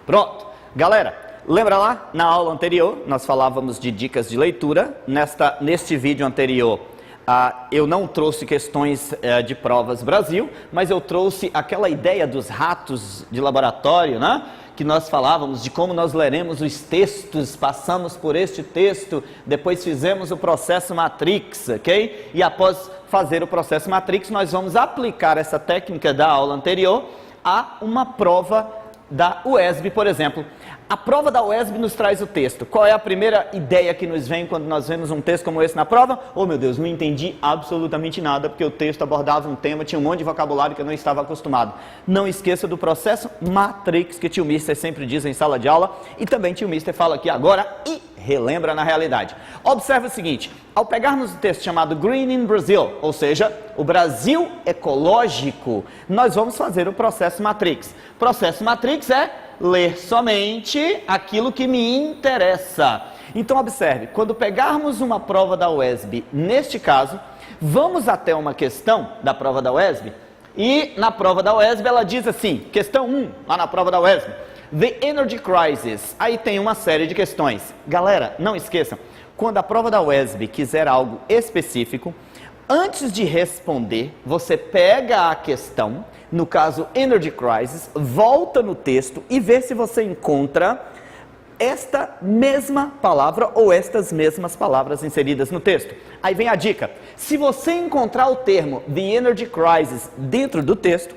Pronto. Galera, lembra lá? Na aula anterior, nós falávamos de dicas de leitura. Neste vídeo anterior, eu não trouxe questões de provas Brasil, mas eu trouxe aquela ideia dos ratos de laboratório, né? Que nós falávamos de como nós leremos os textos, passamos por este texto, depois fizemos o processo Matrix, ok? E após fazer o processo Matrix, nós vamos aplicar essa técnica da aula anterior a uma prova da UESB, por exemplo. A prova da UESB nos traz o texto. Qual é a primeira ideia que nos vem quando nós vemos um texto como esse na prova? Oh meu Deus, não entendi absolutamente nada, porque o texto abordava um tema, tinha um monte de vocabulário que eu não estava acostumado. Não esqueça do processo Matrix, que tio Mister sempre diz em sala de aula, e também tio Mister fala aqui agora e relembra na realidade. Observe o seguinte, ao pegarmos o texto chamado Green in Brazil, ou seja, o Brasil ecológico, nós vamos fazer o processo Matrix. Processo Matrix é ler somente aquilo que me interessa. Então observe, quando pegarmos uma prova da UESB, neste caso, vamos até uma questão da prova da UESB, e na prova da UESB ela diz assim, questão 1, lá na prova da UESB, The Energy Crisis, aí tem uma série de questões. Galera, não esqueçam, quando a prova da UESB quiser algo específico, antes de responder, você pega a questão, no caso Energy Crisis, volta no texto e vê se você encontra esta mesma palavra ou estas mesmas palavras inseridas no texto. Aí vem a dica, se você encontrar o termo The Energy Crisis dentro do texto,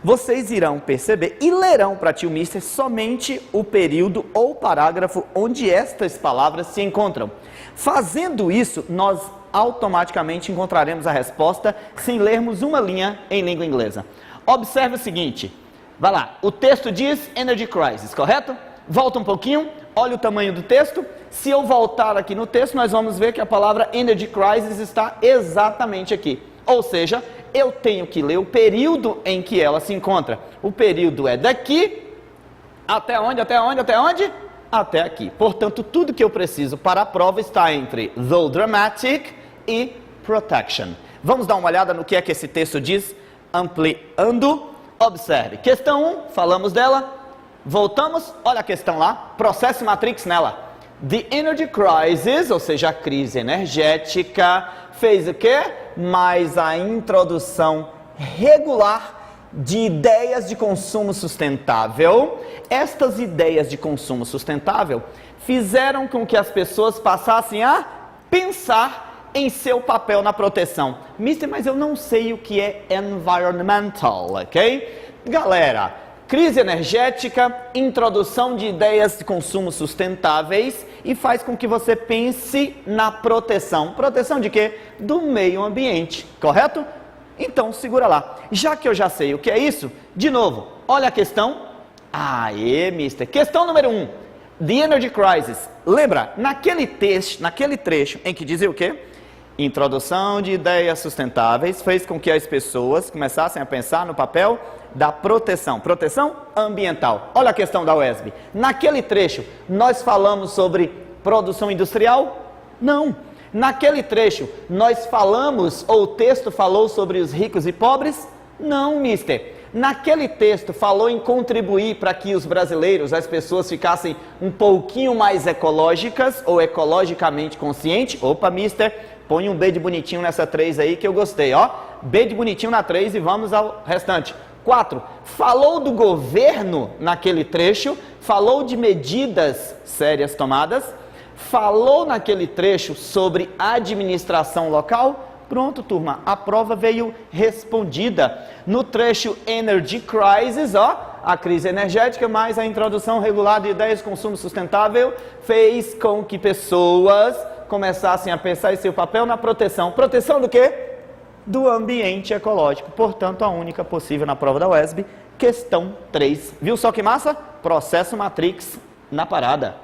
vocês irão perceber e lerão para tio Mister somente o período ou parágrafo onde estas palavras se encontram. Fazendo isso, nós automaticamente encontraremos a resposta sem lermos uma linha em língua inglesa. Observe o seguinte, vai lá, o texto diz Energy Crisis, correto? Volta um pouquinho, olha o tamanho do texto. Se eu voltar aqui no texto, nós vamos ver que a palavra Energy Crisis está exatamente aqui. Ou seja, eu tenho que ler o período em que ela se encontra. O período é daqui até onde? Até onde? Até onde? Até aqui. Portanto, tudo que eu preciso para a prova está entre though dramatic e protection. Vamos dar uma olhada no que é que esse texto diz, ampliando. Observe. Questão 1, falamos dela. Voltamos, olha a questão lá, processo Matrix nela. The Energy Crisis, ou seja, a crise energética, fez o quê? Mais a introdução regular de ideias de consumo sustentável. Estas ideias de consumo sustentável fizeram com que as pessoas passassem a pensar em seu papel na proteção. Mister, mas eu não sei o que é environmental, ok? Galera, crise energética, introdução de ideias de consumo sustentáveis e faz com que você pense na proteção. Proteção de quê? Do meio ambiente, correto? Então, segura lá. Já que eu já sei o que é isso, de novo, olha a questão. Aê, mister. Questão número 1. The Energy Crisis. Lembra, naquele trecho em que dizia o quê? Introdução de ideias sustentáveis fez com que as pessoas começassem a pensar no papel da proteção. Proteção ambiental. Olha a questão da UESB. Naquele trecho, nós falamos sobre produção industrial? Não. Naquele trecho, nós falamos, ou o texto falou sobre os ricos e pobres? Não, mister. Naquele texto, falou em contribuir para que os brasileiros, as pessoas ficassem um pouquinho mais ecológicas ou ecologicamente conscientes? Opa, mister, põe um B de bonitinho nessa 3 aí que eu gostei, ó. B de bonitinho na 3 e vamos ao restante. 4. Falou do governo naquele trecho, falou de medidas sérias tomadas, falou naquele trecho sobre administração local. Pronto, turma, a prova veio respondida. No trecho Energy Crisis, ó, a crise energética, mais a introdução regular de ideias de consumo sustentável fez com que pessoas começassem a pensar em seu papel na proteção. Proteção do quê? Do ambiente ecológico. Portanto, a única possível na prova da UESB, questão 3. Viu só que massa? Processo Matrix na parada.